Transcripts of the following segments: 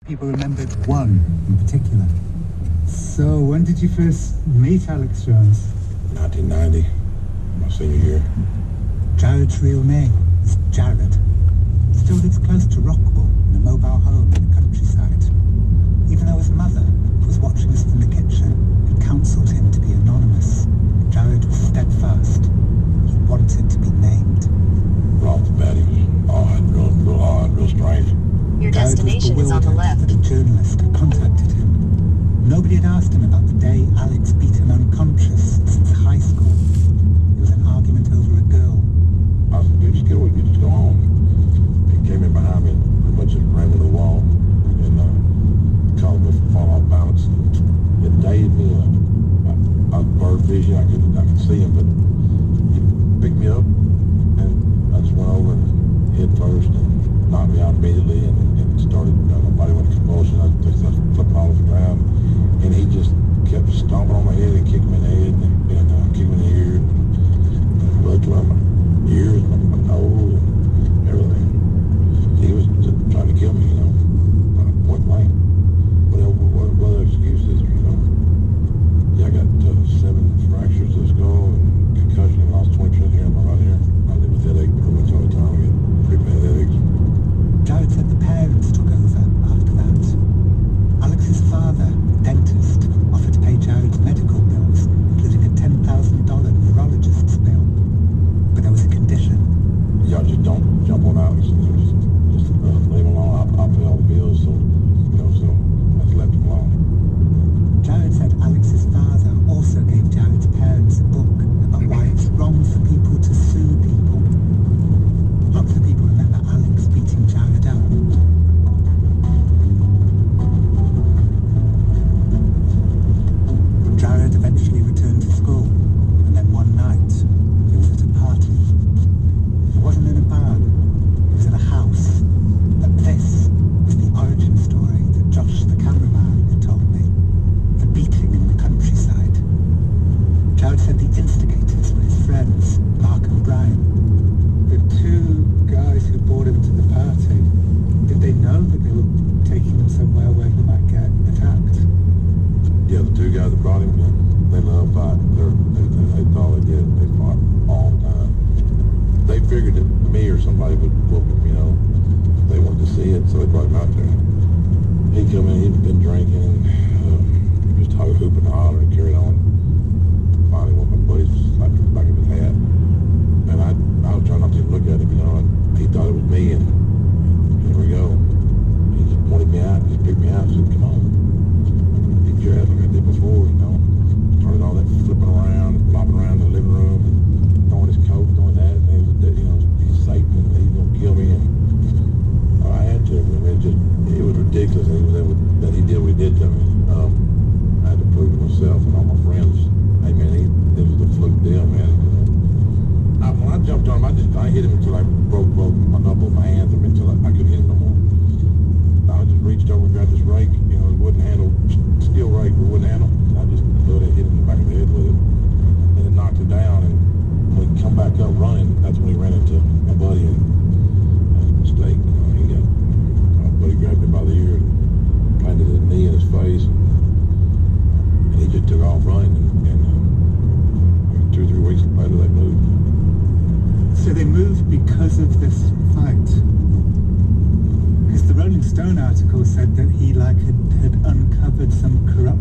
People remembered one in particular. So, when did you first meet Alex Jones? 1990, my senior year. Jared's real name is Jared. Still lives close to Rockwell in a mobile home in the countryside. Even though his mother, who was watching us from the kitchen, had counselled him to be anonymous, Jared was steadfast. He wanted to be named. Right off the bat, he was odd, real strange. Your destination is on the left. That a journalist had contacted him. Nobody had asked him about the day Alex beat him unconscious since high school. It was an argument over a girl. I said, dude, just get away, just go home. He came in behind me and pretty much just ran into the wall and caused me to fall off balance. It dazed me. I was bird vision. I could see him, but he picked me up and I just went over and hit first and knocked me out immediately and started, my body went in convulsion. I started flipping all over the ground, and he just kept stomping on my head and kicking me in the head and kicking me in the ear and blood to my ears, my nose, and everything. He was just trying to kill me, point blank. What other excuses, Yeah, I got 7 fractures of the skull and concussion and lost 20% hair in my right ear. I live with headache pretty much all the time. I get pretty bad headaches. Jared said the parents took over after that. Alex's father, a dentist, offered to pay Jared's medical bills, including a $10,000 neurologist's bill. But there was a condition. Y'all just don't jump on Alex. Just leave him alone. I'll pay all the bills. So I just left him alone. Jared said Alex's father also gave Jared's parents a book about why it's wrong for people to sue people. Lots of people remember Alex beating Jared up. Jared eventually returned to school, and then one night, he was at a party. It wasn't in a barn, it was in a house. And this was the origin story that Josh, the cameraman, had told me. The beating in the countryside. Jared said the instigators were his friends, Mark and Brian. The 2 guys who brought him to the party, did they know that they were taking him somewhere where he might get attacked? Yeah, the 2 guys that brought him, they love fighting. They thought they did. They fought all the time. They figured that me or somebody would whoop him, They wanted to see it, so they brought him out there. He'd come in, he'd been drinking, just hooping and hollering and carried on. Finally, one of my buddies slapped him back of his hat. And I was trying not to even look at him, and he thought it was me, and here we go. He just pointed me out, just picked me out, and said, come on. Beat your ass like I did before, Started all that flipping around, flopping around in the living room, and throwing his coat, throwing that, and he's Satan, and he's going to kill me, and I had to. It was ridiculous that he did what he did to me. I had to prove to myself and all my friends, hey man, this was a fluke deal, man. When I jumped on him, I hit him until I broke my knuckle, my hands, until I couldn't hit him no more. I just reached over and grabbed this rake, it wouldn't handle, steel rake, it wouldn't handle. And I just hit him in the back of the head with it. And it knocked him down, and when he come back up running, that's when he ran into my buddy, and that was a mistake. My buddy grabbed him by the ear and planted his knee in his face, and he just took off running, and 2 or 3 weeks later they moved. So they moved because of this fight? Because the Rolling Stone article said that he had uncovered some corruption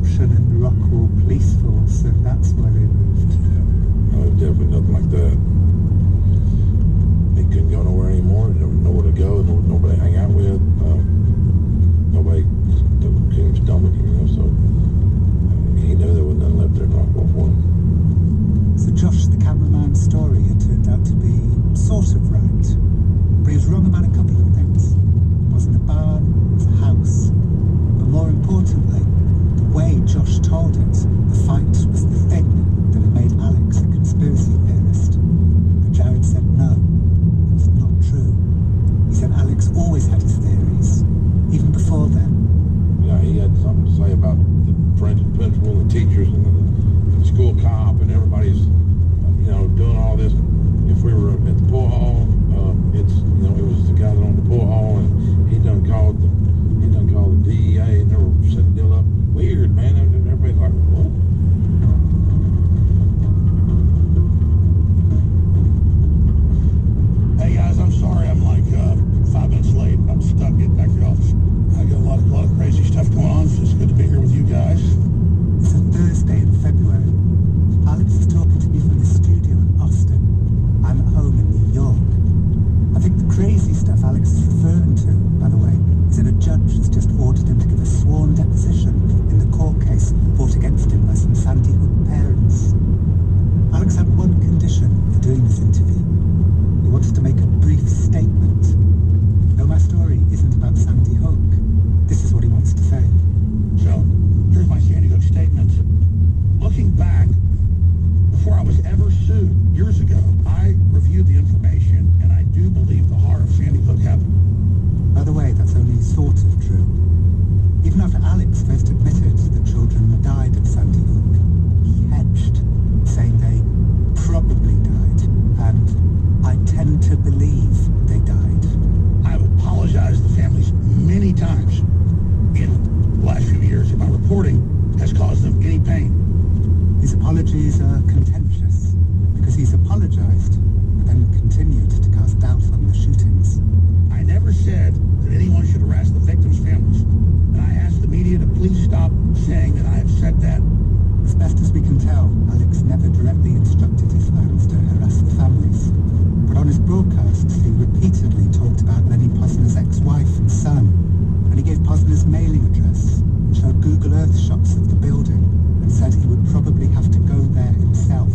mailing address, showed Google Earth shots of the building, and said he would probably have to go there himself.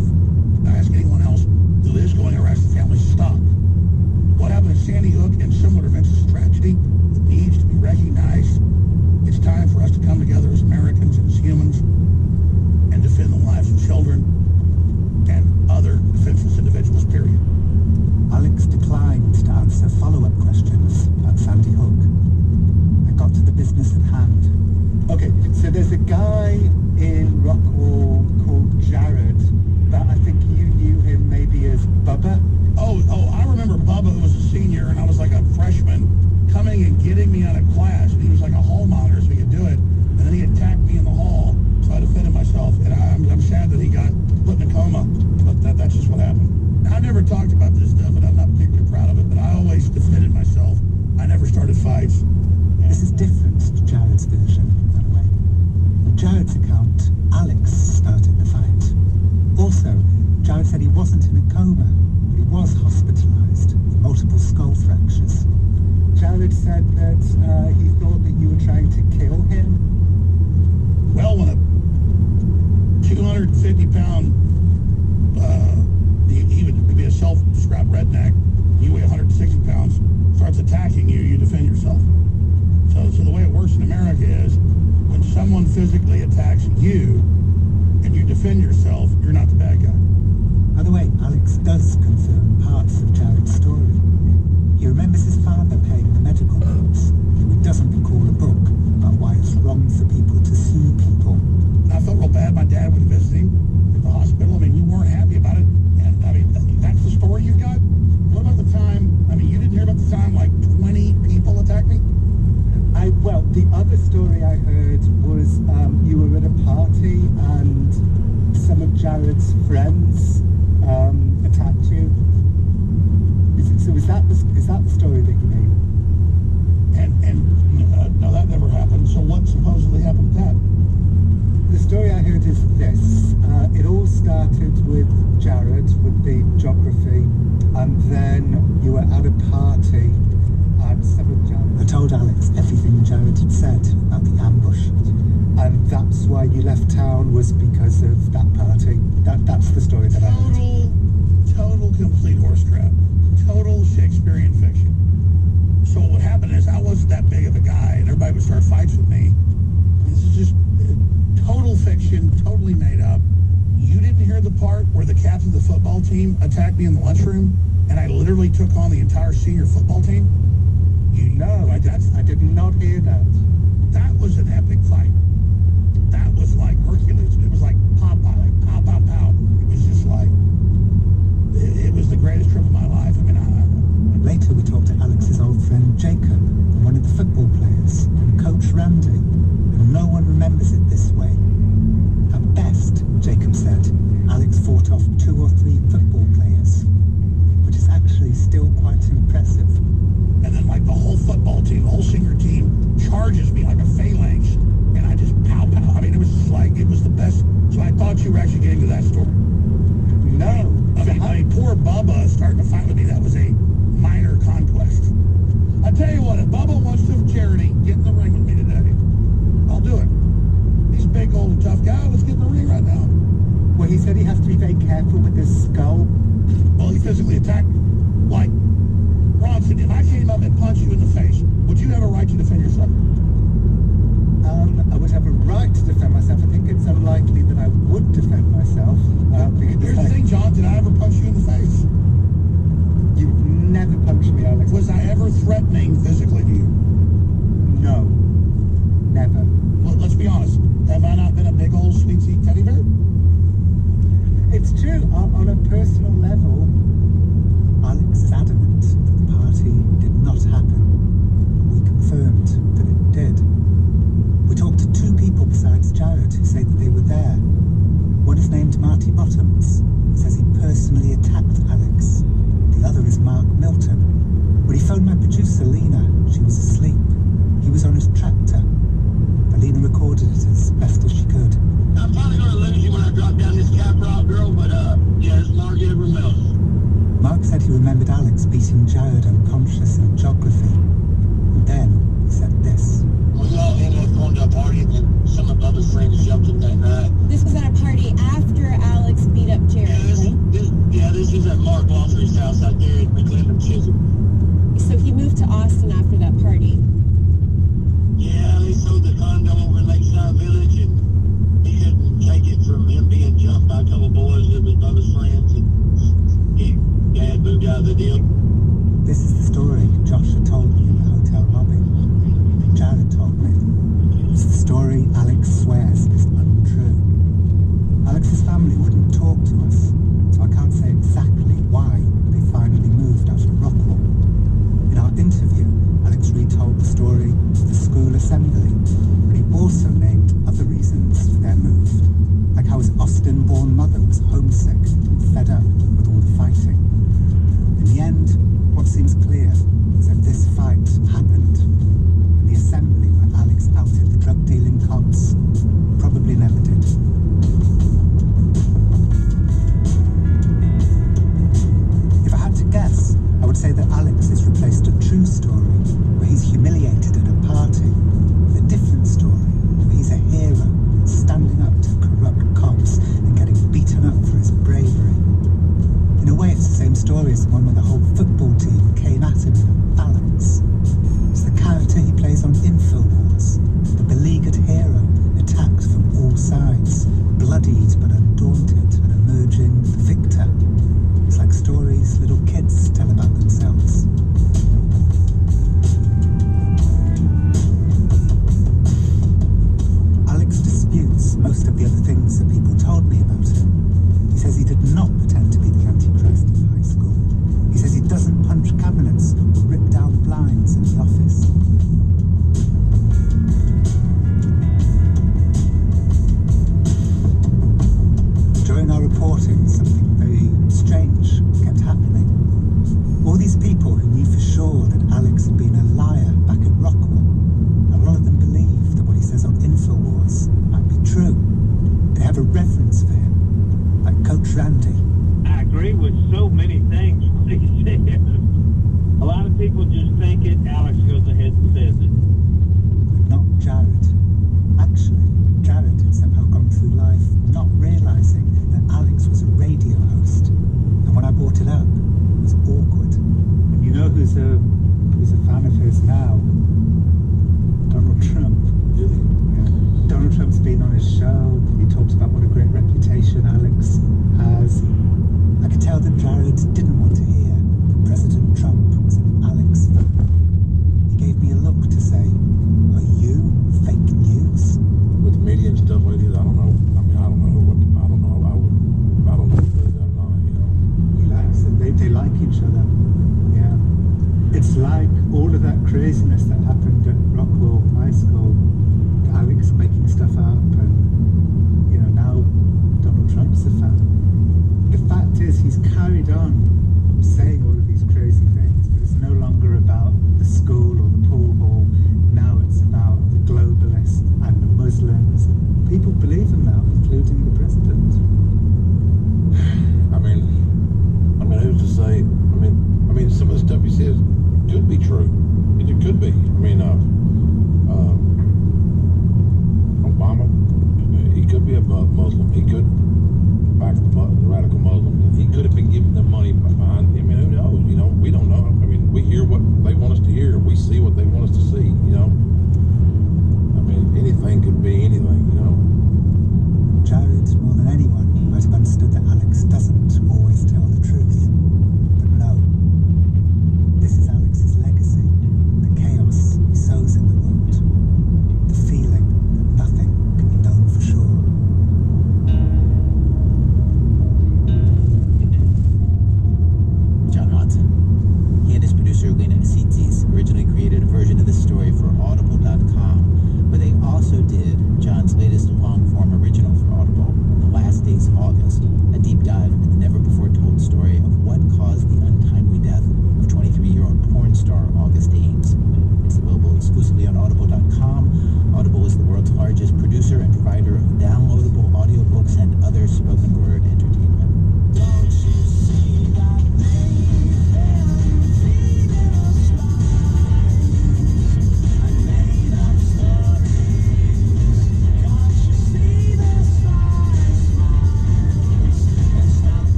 I ask anyone else who is going to arrest the family to stop. What happened at Sandy Hook and similar events is a tragedy that needs to be recognized. It's time for us to come together as Americans and as humans and defend the lives of children and other defenseless individuals, period. Alex declined to answer follow-up questions about Sandy Hook. I got to the business at hand. Okay, so there's a guy in Rockwall called Jared, but I think you knew him maybe as Bubba. Oh, I remember Bubba, who was a senior, and I was like a freshman, coming and getting me out of class, and he was like a hall monitor, so he could do it, and then he attacked me in the hall, so I defended myself, and I'm sad that he got put in a coma, but that's just what happened. Now, I never talked about this stuff, and I'm not particularly proud of it, but I always defended myself. I never started fights. This is different to Jared's version, by the way. On Jared's account, Alex started the fight. Also, Jared said he wasn't in a coma, but he was hospitalized with multiple skull fractures. Jared said that he thought that you were trying to kill him. Well, when a 250-pound, he would be a self-described redneck, you weigh 160 pounds, starts attacking you, you defend yourself. So the way it works in America is when someone physically attacks you and you defend yourself, you're not the bad guy. By the way, Alex does confirm parts of Jared's story. He remembers his father paying the medical bills, though he doesn't recall a book about why it's wrong for people to sue people. I felt real bad. My dad wouldn't visit him at the hospital. I mean, you weren't happy about it. And I mean, that's the story you've got? What about the time, I mean, you didn't hear about the time like 20 people attacked me? Well, the other story I heard was you were at a party and some of Jared's friends attacked you. Is that the story that you mean? No, that never happened. So what supposedly happened with that? The story I heard is this. It all started with Jared, with the geography, and then you were at a party and some of Jared... I told Alex everything Jared had said about the ambush. And that's why you left town, was because of that party. That's the story that I heard. Total complete horse crap. Total Shakespearean fiction. So what happened is I wasn't that big of a guy, and everybody would start fights with me. This is just total fiction, totally made up. You didn't hear the part where the captain of the football team attacked me in the lunchroom, and I literally took on the entire senior football team? I did not hear that. That was an epic fight. That was like Hercules. It was like Popeye, like pow, pow, pow. It was just like, it was the greatest trip of my life. I mean, Later we talked to Alex's old friend Jacob, one of the football players, and Coach Randy, and no one remembers it this way. At best, Jacob said, Alex fought off 2 or 3 football players, which is actually still quite impressive. And then like the whole football team, the whole senior team, charges me like a phalanx, and I just pow, pow. I mean, it was just like, it was the best. So I thought you were actually getting to that story. No. I mean, poor Bubba starting to fight with me, that was a minor conquest. I tell you what, if Bubba wants to have charity, get in the ring with me today. I'll do it. He's a big old tough guy. Let's get in the ring right now. Well, he said he has to be very careful with his skull. Well, he physically attacked me. Like, Bronson, if I came up and punched you in the face, would you have a right to defend yourself? I would have a right to defend myself. I think it's unlikely that I would defend myself. Here's the thing, John. Did I ever punch you in the face? You've never punched me, Alex. Was I ever threatening physically to you? No. Never. Well, let's be honest. Have I not been a big old sweet teddy bear? It's true. On a personal level, Alex is adamant that the party did not happen. We confirmed that it did. We talked to 2 people besides Jared who say that they were there. One is named Marty Bottoms, says he personally attacked Alex. The other is Mark Milton. When he phoned my producer, Lena, she was asleep. He was on his tractor. But Lena recorded it as best as she could. I'm probably going to lose you when I drop down this cap rock, girl, but, yeah, it's Mark Everett Mills. Mark said he remembered Alex beating Jared unconscious in geography. And then he said this. Was all in there at McClendon Chisholm. So he moved to Austin after that party. Yeah, they sold the condo over in Lakeside Village, and he couldn't take it from him being jumped by a couple boys that was brother's friends, and Dad moved out of the deal. This is the story Josh had told me in the hotel lobby. Jared told me. It's the story Alex swears is untrue. Alex's family wouldn't talk to us, so I can't say exactly why they finally moved out of Rockwell. In our interview, Alex retold the story to the school assembly, but he also named other reasons for their move, like how his Austin-born mother was homesick and fed up with all the fighting. In the end,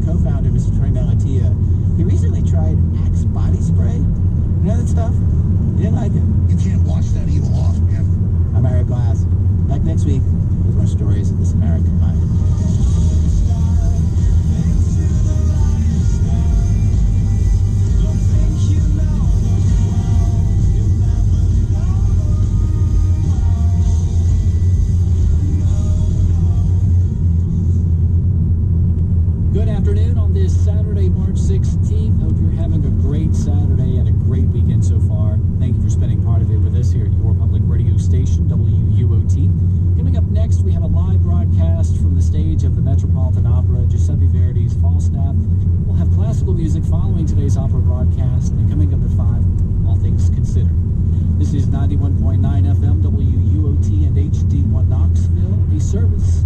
co-founder, Mr. Troy Malatia, he recently tried Axe body spray. You know that stuff? He didn't like it. You can't watch that evil off, man. I'm Eric Glass. Back next week with more stories of this American life. Good afternoon on this Saturday, March 16th. Hope you're having a great Saturday and a great weekend so far. Thank you for spending part of it with us here at your public radio station, WUOT. Coming up next, we have a live broadcast from the stage of the Metropolitan Opera, Giuseppe Verdi's Falstaff. We'll have classical music following today's opera broadcast, and coming up at 5, All Things Considered. This is 91.9 FM, WUOT and HD1 Knoxville, a service